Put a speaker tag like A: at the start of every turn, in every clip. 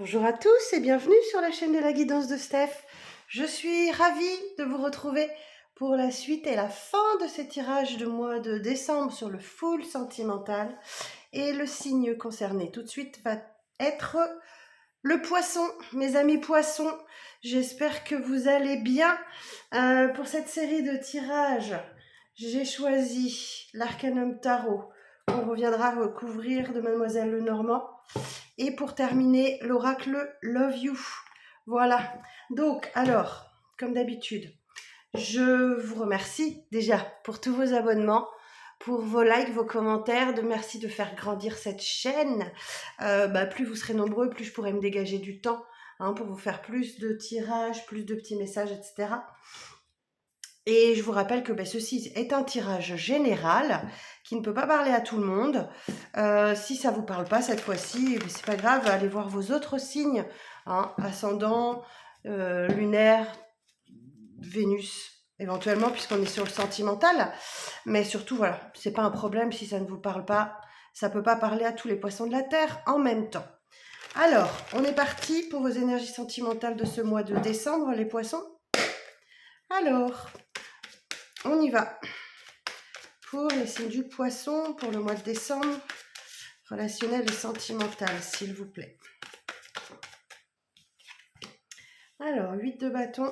A: Bonjour à tous et bienvenue sur la chaîne de la guidance de Steph. Je suis ravie de vous retrouver pour la suite et la fin de ces tirages de mois de décembre sur le full sentimental. Et le signe concerné tout de suite va être le poisson. Mes amis poissons, j'espère que vous allez bien. Pour cette série de tirages, j'ai choisi l'Arcanum Tarot qu'on reviendra recouvrir de Mademoiselle Lenormand. Et pour terminer, l'oracle Love You. Voilà. Donc, alors, comme d'habitude, je vous remercie déjà pour tous vos abonnements, pour vos likes, vos commentaires. Merci de faire grandir cette chaîne. Plus vous serez nombreux, plus je pourrai me dégager du temps pour vous faire plus de tirages, plus de petits messages, etc. Et je vous rappelle que ceci est un tirage général qui ne peut pas parler à tout le monde. Si ça vous parle pas cette fois-ci, c'est pas grave, allez voir vos autres signes, ascendant, lunaire, Vénus, éventuellement, puisqu'on est sur le sentimental. Mais surtout, voilà, c'est pas un problème si ça ne vous parle pas. Ça peut pas parler à tous les poissons de la Terre en même temps. Alors, on est parti pour vos énergies sentimentales de ce mois de décembre, les poissons. Alors, on y va. Pour les signes du poisson, pour le mois de décembre, relationnel et sentimental, s'il vous plaît. Alors, 8 de bâton.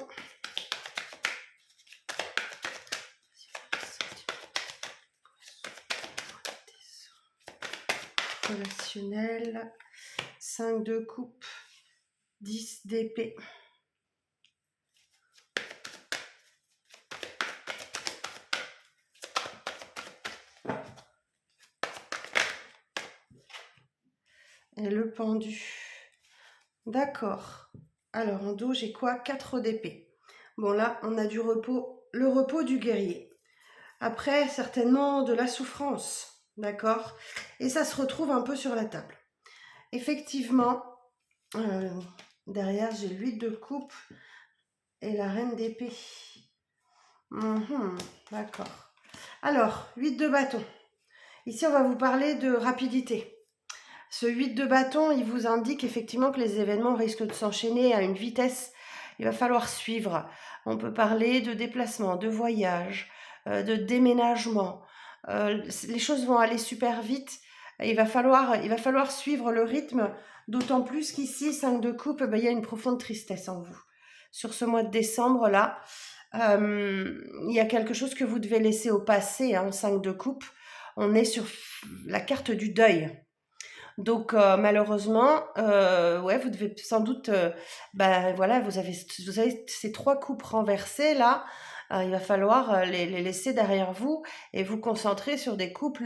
A: Relationnel, 5 de coupe, 10 d'épée. Et le pendu. D'accord. Alors, en dos, j'ai quoi? 4 d'épée. Bon, là, on a du repos, le repos du guerrier. Après, certainement de la souffrance. D'accord? Et ça se retrouve un peu sur la table. Effectivement, derrière, j'ai l'huile de coupe et la reine d'épée. D'accord. Alors, 8 de bâton. Ici, on va vous parler de rapidité. Ce 8 de bâton, il vous indique effectivement que les événements risquent de s'enchaîner à une vitesse. Il va falloir suivre. On peut parler de déplacement, de voyage, de déménagement. Les choses vont aller super vite. Il va falloir suivre le rythme, d'autant plus qu'ici, 5 de coupe, il y a une profonde tristesse en vous. Sur ce mois de décembre-là, il y a quelque chose que vous devez laisser au passé, 5 de coupe. On est sur la carte du deuil. Donc malheureusement, vous devez sans doute, vous avez ces 3 coupes renversées là. Il va falloir les laisser derrière vous et vous concentrer sur des coupes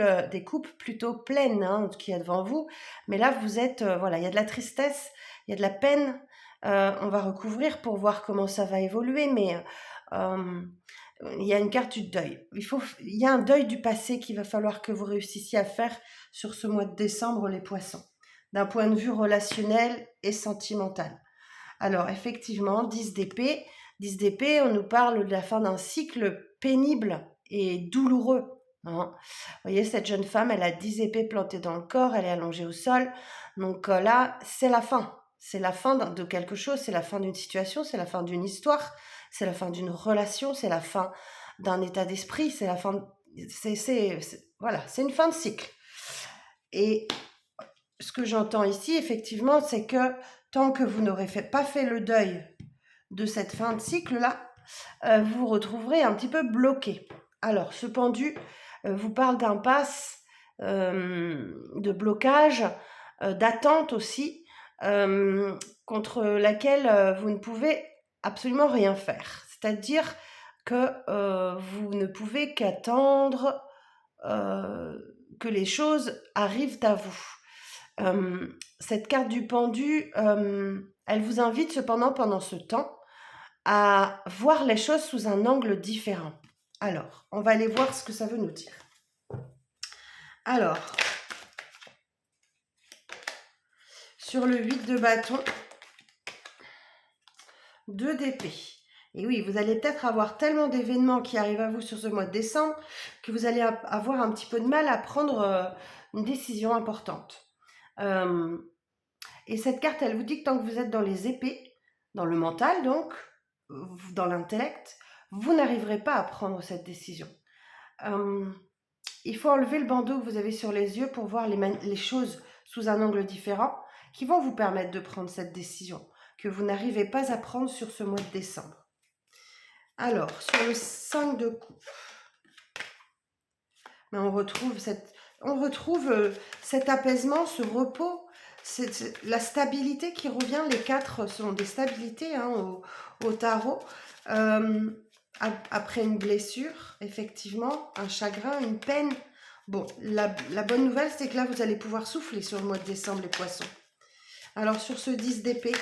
A: plutôt pleines qu'il y a devant vous. Mais là, vous êtes, il y a de la tristesse, il y a de la peine. On va recouvrir pour voir comment ça va évoluer, mais il y a une carte du deuil. Il y a un deuil du passé qu'il va falloir que vous réussissiez à faire sur ce mois de décembre, les poissons, d'un point de vue relationnel et sentimental. Alors, effectivement, 10 d'épée. 10 d'épée, on nous parle de la fin d'un cycle pénible et douloureux. Vous voyez, cette jeune femme, elle a 10 épées plantées dans le corps, elle est allongée au sol. Donc là, c'est la fin. C'est la fin de quelque chose, c'est la fin d'une situation, c'est la fin d'une histoire, c'est la fin d'une relation, c'est la fin d'un état d'esprit, c'est la fin... c'est une fin de cycle. Et ce que j'entends ici, effectivement, c'est que tant que vous n'aurez pas fait le deuil de cette fin de cycle-là, vous vous retrouverez un petit peu bloqué. Alors, ce pendu vous parle d'impasse, de blocage, d'attente aussi, contre laquelle vous ne pouvez absolument rien faire. C'est-à-dire que vous ne pouvez qu'attendre que les choses arrivent à vous. Cette carte du pendu, elle vous invite cependant pendant ce temps à voir les choses sous un angle différent. Alors, on va aller voir ce que ça veut nous dire. Alors, sur le 8 de bâton, 2 d'épée. Et oui, vous allez peut-être avoir tellement d'événements qui arrivent à vous sur ce mois de décembre que vous allez avoir un petit peu de mal à prendre une décision importante. Et cette carte, elle vous dit que tant que vous êtes dans les épées, dans le mental donc, dans l'intellect, vous n'arriverez pas à prendre cette décision. Il faut enlever le bandeau que vous avez sur les yeux pour voir les choses sous un angle différent qui vont vous permettre de prendre cette décision que vous n'arrivez pas à prendre sur ce mois de décembre. Alors, sur le 5 de coupe, mais on retrouve cet apaisement, ce repos, la stabilité qui revient. Les 4 sont des stabilités au tarot. Après une blessure, effectivement, un chagrin, une peine. Bon, la bonne nouvelle, c'est que là, vous allez pouvoir souffler sur le mois de décembre, les poissons. Alors, sur ce 10 d'épée,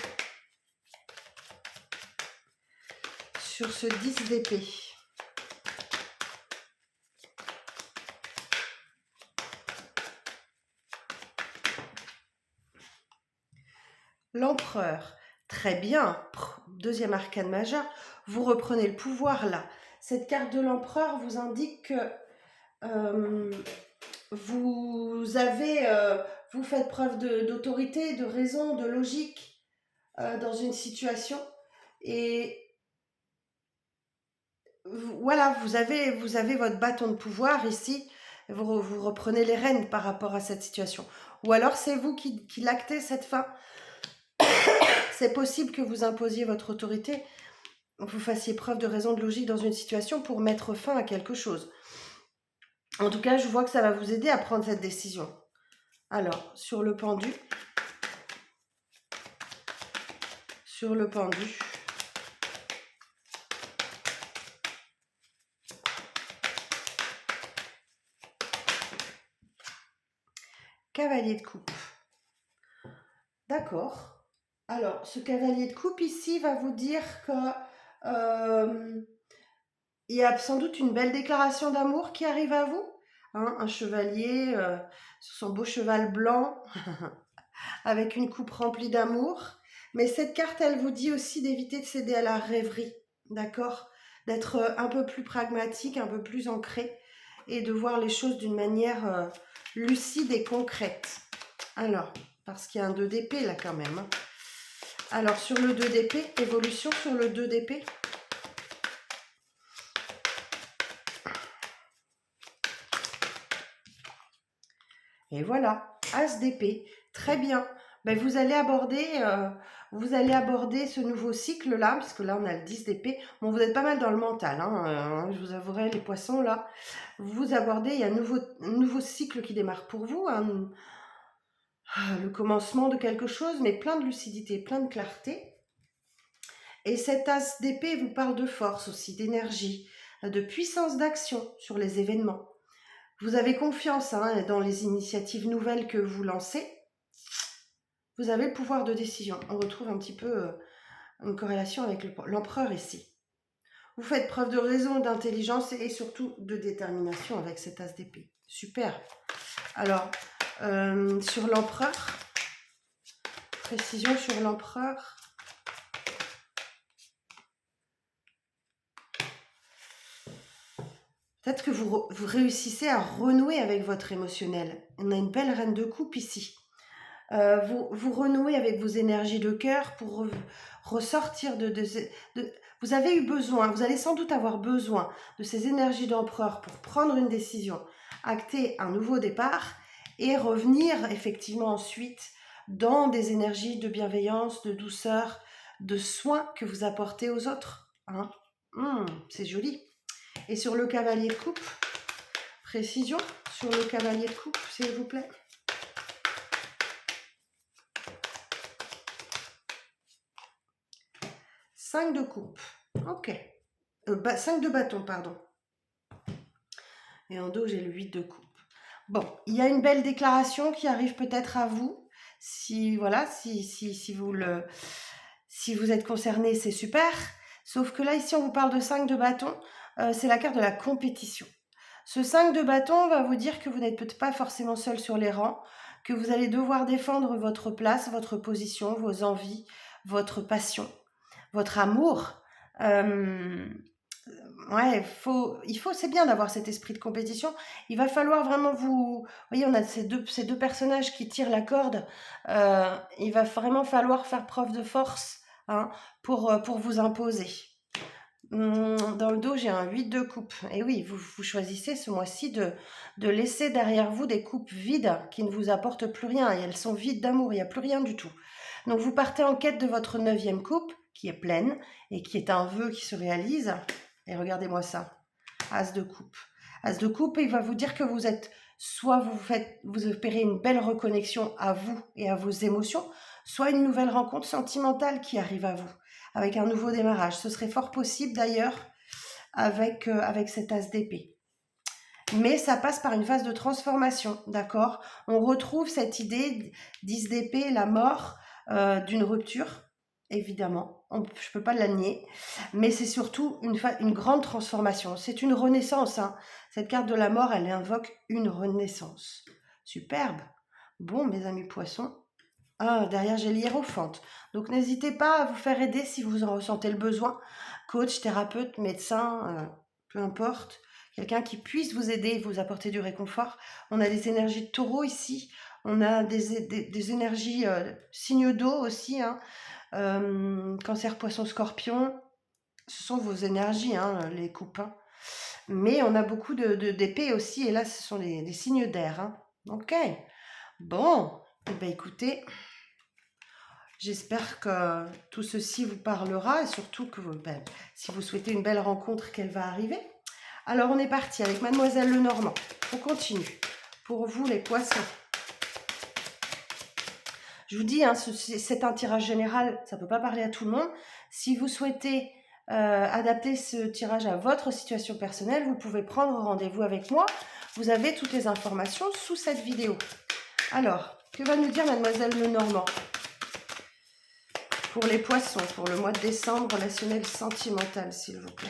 A: l'empereur, très bien, deuxième arcane majeur, vous reprenez le pouvoir là. Cette carte de l'empereur vous indique que vous faites preuve d'autorité, de raison, de logique dans une situation. Et voilà, vous avez votre bâton de pouvoir ici. Vous reprenez les rênes par rapport à cette situation. Ou alors c'est vous qui l'actez cette fin. C'est possible que vous imposiez votre autorité, vous fassiez preuve de raison, de logique dans une situation pour mettre fin à quelque chose. En tout cas, je vois que ça va vous aider à prendre cette décision. Alors, sur le pendu. Cavalier de coupe. D'accord. Alors, ce cavalier de coupe ici va vous dire que il y a sans doute une belle déclaration d'amour qui arrive à vous. Hein, un chevalier sur son beau cheval blanc avec une coupe remplie d'amour. Mais cette carte, elle vous dit aussi d'éviter de céder à la rêverie, d'accord? D'être un peu plus pragmatique, un peu plus ancré et de voir les choses d'une manière lucide et concrète. Alors, parce qu'il y a un 2 d'épée là quand même. Hein. Alors, sur le 2 d'épée, évolution sur le 2 d'épée. Et voilà, As d'épée, très bien. Ben, vous allez aborder ce nouveau cycle-là, parce que là, on a le 10 d'épée. Bon, vous êtes pas mal dans le mental, hein, je vous avouerai, les poissons, là. Vous abordez, il y a un nouveau cycle qui démarre pour vous, le commencement de quelque chose, mais plein de lucidité, plein de clarté. Et cet As d'épée vous parle de force aussi, d'énergie, de puissance d'action sur les événements. Vous avez confiance dans les initiatives nouvelles que vous lancez. Vous avez le pouvoir de décision. On retrouve un petit peu une corrélation avec l'empereur ici. Vous faites preuve de raison, d'intelligence et surtout de détermination avec cet As d'épée. Super. Alors, sur l'empereur, précision sur l'empereur. Peut-être que vous réussissez à renouer avec votre émotionnel. On a une belle reine de coupe ici. Vous renouez avec vos énergies de cœur pour ressortir vous avez eu besoin, vous allez sans doute avoir besoin de ces énergies d'empereur pour prendre une décision, acter un nouveau départ et revenir effectivement ensuite dans des énergies de bienveillance, de douceur, de soin que vous apportez aux autres. Hein. C'est joli. Et sur le cavalier de coupe, précision sur le cavalier de coupe, s'il vous plaît. Cinq de coupe. Ok. 5 de bâton, pardon. Et en dos, j'ai le 8 de coupe. Bon, il y a une belle déclaration qui arrive peut-être à vous. Si vous êtes concerné, c'est super. Sauf que là, ici, on vous parle de 5 de bâton. C'est la carte de la compétition. Ce 5 de bâton va vous dire que vous n'êtes peut-être pas forcément seul sur les rangs, que vous allez devoir défendre votre place, votre position, vos envies, votre passion, votre amour. Ouais, c'est bien d'avoir cet esprit de compétition. Il va falloir vraiment vous voyez, on a ces 2 personnages qui tirent la corde. Il va vraiment falloir faire preuve de force, hein, pour vous imposer. Dans le dos, j'ai un 8 de coupe. Et oui, vous choisissez ce mois-ci de laisser derrière vous des coupes vides qui ne vous apportent plus rien. Et elles sont vides d'amour, il n'y a plus rien du tout. Donc vous partez en quête de votre 9e coupe, qui est pleine, et qui est un vœu qui se réalise. Et regardez-moi ça, As de coupe. As de coupe, il va vous dire que vous êtes, soit vous opérez une belle reconnexion à vous et à vos émotions, soit une nouvelle rencontre sentimentale qui arrive à vous avec un nouveau démarrage. Ce serait fort possible d'ailleurs avec cet as d'épée. Mais ça passe par une phase de transformation, d'accord? On retrouve cette idée 10 d'épée, la mort, d'une rupture, évidemment. Je ne peux pas la nier. Mais c'est surtout une grande transformation. C'est une renaissance, hein. Cette carte de la mort, elle invoque une renaissance. Superbe. Bon, mes amis poissons, ah, derrière, j'ai l'hiérophante. Donc, n'hésitez pas à vous faire aider si vous en ressentez le besoin. Coach, thérapeute, médecin, peu importe. Quelqu'un qui puisse vous aider, vous apporter du réconfort. On a des énergies de taureau ici. On a des énergies signes d'eau aussi, hein. Cancer, poisson, scorpion. Ce sont vos énergies, hein, les coupes, hein. Mais on a beaucoup d'épées aussi. Et là, ce sont des signes d'air, hein. Ok. Bon. Eh bien, écoutez... J'espère que tout ceci vous parlera et surtout que si vous souhaitez une belle rencontre, qu'elle va arriver. Alors, on est parti avec Mademoiselle Lenormand. On continue. Pour vous, les poissons. Je vous dis, hein, c'est un tirage général, ça ne peut pas parler à tout le monde. Si vous souhaitez adapter ce tirage à votre situation personnelle, vous pouvez prendre rendez-vous avec moi. Vous avez toutes les informations sous cette vidéo. Alors, que va nous dire Mademoiselle Lenormand ? Pour les poissons, pour le mois de décembre, relationnel sentimental, s'il vous plaît.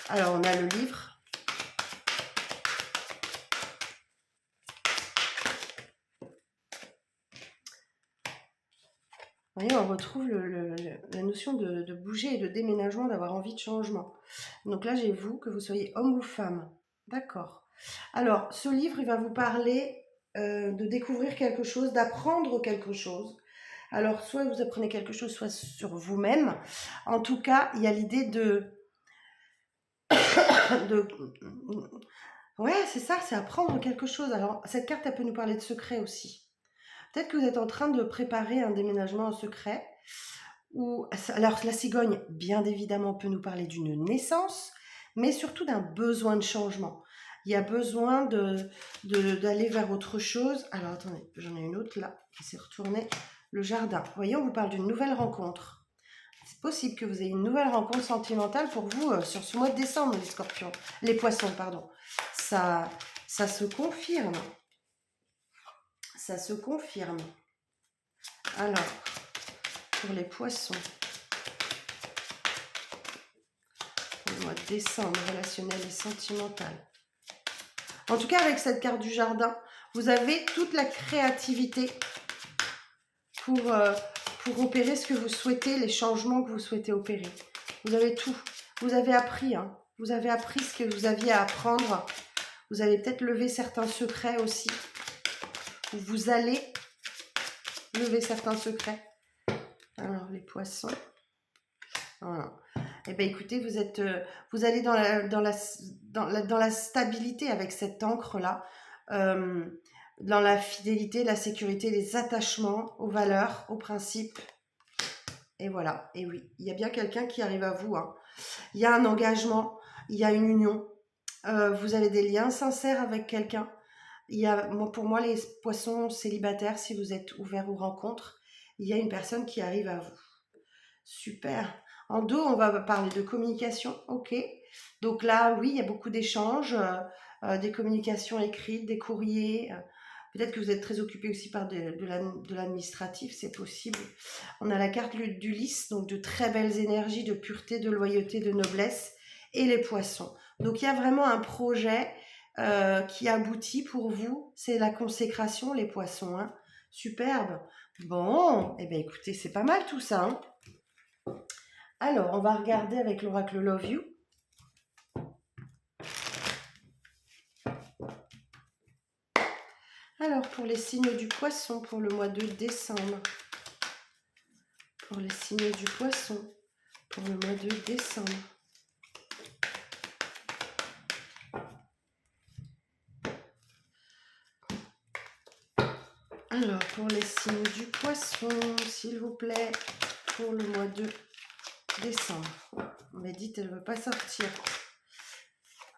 A: Alors, on a le livre. Vous voyez, on retrouve la notion de bouger et de déménagement, d'avoir envie de changement. Donc là, j'ai vous, que vous soyez homme ou femme. D'accord. Alors, ce livre, il va vous parler de découvrir quelque chose, d'apprendre quelque chose. Alors, soit vous apprenez quelque chose, soit sur vous-même. En tout cas, il y a l'idée Ouais, c'est ça, c'est apprendre quelque chose. Alors, cette carte, elle peut nous parler de secret aussi. Peut-être que vous êtes en train de préparer un déménagement en secret. Alors, la cigogne, bien évidemment, peut nous parler d'une naissance, mais surtout d'un besoin de changement. Il y a besoin d'aller vers autre chose. Alors, attendez, j'en ai une autre là, qui s'est retournée. Le jardin. Vous voyez, on vous parle d'une nouvelle rencontre. C'est possible que vous ayez une nouvelle rencontre sentimentale pour vous sur ce mois de décembre, les scorpions. Les poissons, pardon. Ça se confirme. Ça se confirme. Alors, pour les poissons, pour le mois de décembre, relationnel et sentimental. En tout cas, avec cette carte du jardin, vous avez toute la créativité pour opérer ce que vous souhaitez, les changements que vous souhaitez opérer. Vous avez tout. Vous avez appris, hein. Vous avez appris ce que vous aviez à apprendre. Vous allez peut-être lever certains secrets aussi. Vous allez lever certains secrets. Alors, les poissons. Voilà. Eh bien, écoutez, vous allez dans la stabilité avec cette encre-là, dans la fidélité, la sécurité, les attachements aux valeurs, aux principes. Et voilà. Et oui, il y a bien quelqu'un qui arrive à vous, hein. Il y a un engagement, il y a une union. Vous avez des liens sincères avec quelqu'un. Pour moi, les poissons célibataires, si vous êtes ouverts aux rencontres, il y a une personne qui arrive à vous. Super. En dos, on va parler de communication. Ok. Donc là, oui, il y a beaucoup d'échanges, des communications écrites, des courriers. Peut-être que vous êtes très occupé aussi par de l'administratif, c'est possible. On a la carte du lys, donc de très belles énergies, de pureté, de loyauté, de noblesse. Et les poissons. Donc il y a vraiment un projet qui aboutit pour vous. C'est la consécration, les poissons, hein. Superbe. Bon, eh bien écoutez, c'est pas mal tout ça, hein. Alors, on va regarder avec l'oracle Love You. Alors, pour les signes du poisson, pour le mois de décembre. Pour les signes du poisson, pour le mois de décembre. Alors, pour les signes du poisson, s'il vous plaît, pour le mois de décembre. On m'a dit qu'elle ne veut pas sortir.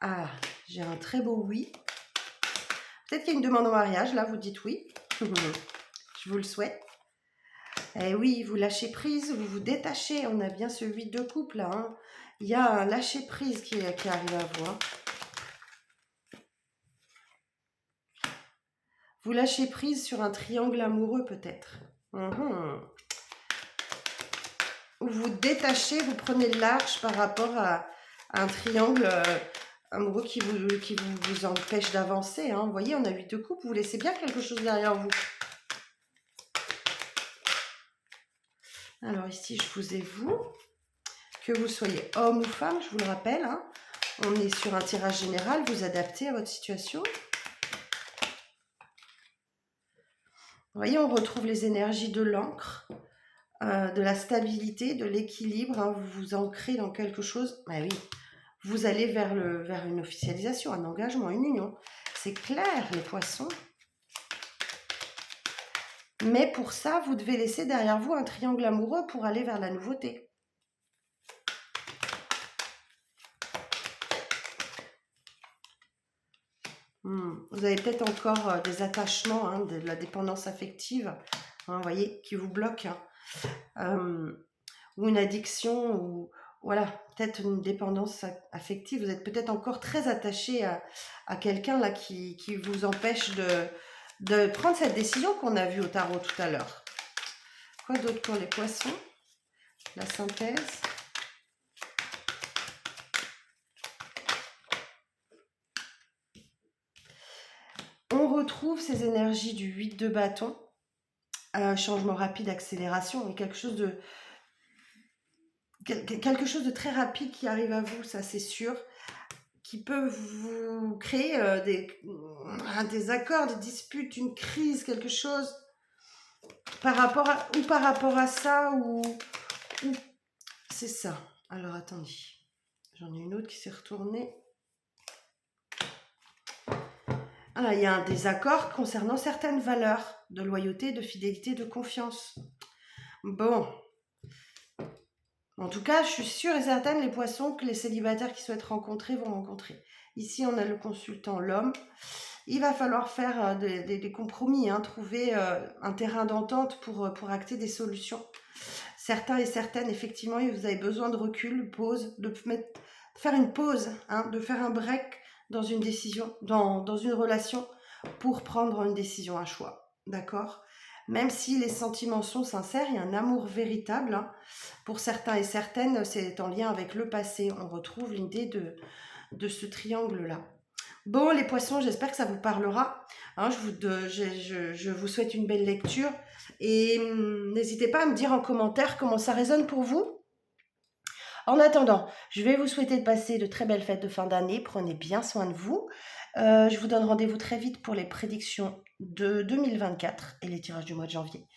A: Ah, j'ai un très beau oui. Peut-être qu'il y a une demande en mariage, là, vous dites oui. Je vous le souhaite. Eh oui, vous lâchez prise, vous vous détachez. On a bien ce 8 de coupe, là, hein. Il y a un lâcher prise qui arrive à vous, hein. Vous lâchez prise sur un triangle amoureux, peut-être. Ou vous détachez, vous prenez le large par rapport à un triangle amoureux qui vous empêche d'avancer, hein. Vous voyez, on a 8 de coupe, vous laissez bien quelque chose derrière vous. Alors ici, je vous ai vous. Que vous soyez homme ou femme, je vous le rappelle, hein. On est sur un tirage général, vous adaptez à votre situation. Vous voyez, on retrouve les énergies de l'encre, de la stabilité, de l'équilibre, hein. Vous vous ancrez dans quelque chose. Ah oui, vous allez vers une officialisation, un engagement, une union. C'est clair, les poissons. Mais pour ça, vous devez laisser derrière vous un triangle amoureux pour aller vers la nouveauté. Vous avez peut-être encore des attachements, hein, de la dépendance affective, hein, vous voyez, qui vous bloque, hein. Ou une addiction, ou voilà, peut-être une dépendance affective. Vous êtes peut-être encore très attaché à quelqu'un là qui vous empêche de prendre cette décision qu'on a vue au tarot tout à l'heure. Quoi d'autre pour les poissons? La synthèse. On retrouve ces énergies du 8 de bâton, changement rapide, accélération, et quelque chose de très rapide qui arrive à vous, ça c'est sûr, qui peut vous créer des accords, des disputes, une crise, quelque chose par rapport à ça, ou c'est ça. Alors attendez, j'en ai une autre qui s'est retournée. Ah, il y a un désaccord concernant certaines valeurs de loyauté, de fidélité, de confiance. Bon. En tout cas, je suis sûre et certaine, les poissons, que les célibataires qui souhaitent rencontrer vont rencontrer. Ici, on a le consultant, l'homme. Il va falloir faire des compromis, hein, trouver un terrain d'entente pour acter des solutions. Certains et certaines, effectivement, vous avez besoin de recul, pause, faire une pause, hein, de faire un break dans une décision, dans une relation, pour prendre une décision, un choix. D'accord ? Même si les sentiments sont sincères, il y a un amour véritable, hein. Pour certains et certaines, c'est en lien avec le passé. On retrouve l'idée de ce triangle-là. Bon, les poissons, j'espère que ça vous parlera, hein. Je vous souhaite une belle lecture. Et n'hésitez pas à me dire en commentaire comment ça résonne pour vous. En attendant, je vais vous souhaiter de passer de très belles fêtes de fin d'année. Prenez bien soin de vous. Je vous donne rendez-vous très vite pour les prédictions de 2024 et les tirages du mois de janvier.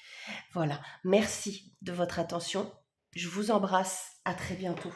A: Voilà, merci de votre attention. Je vous embrasse, à très bientôt.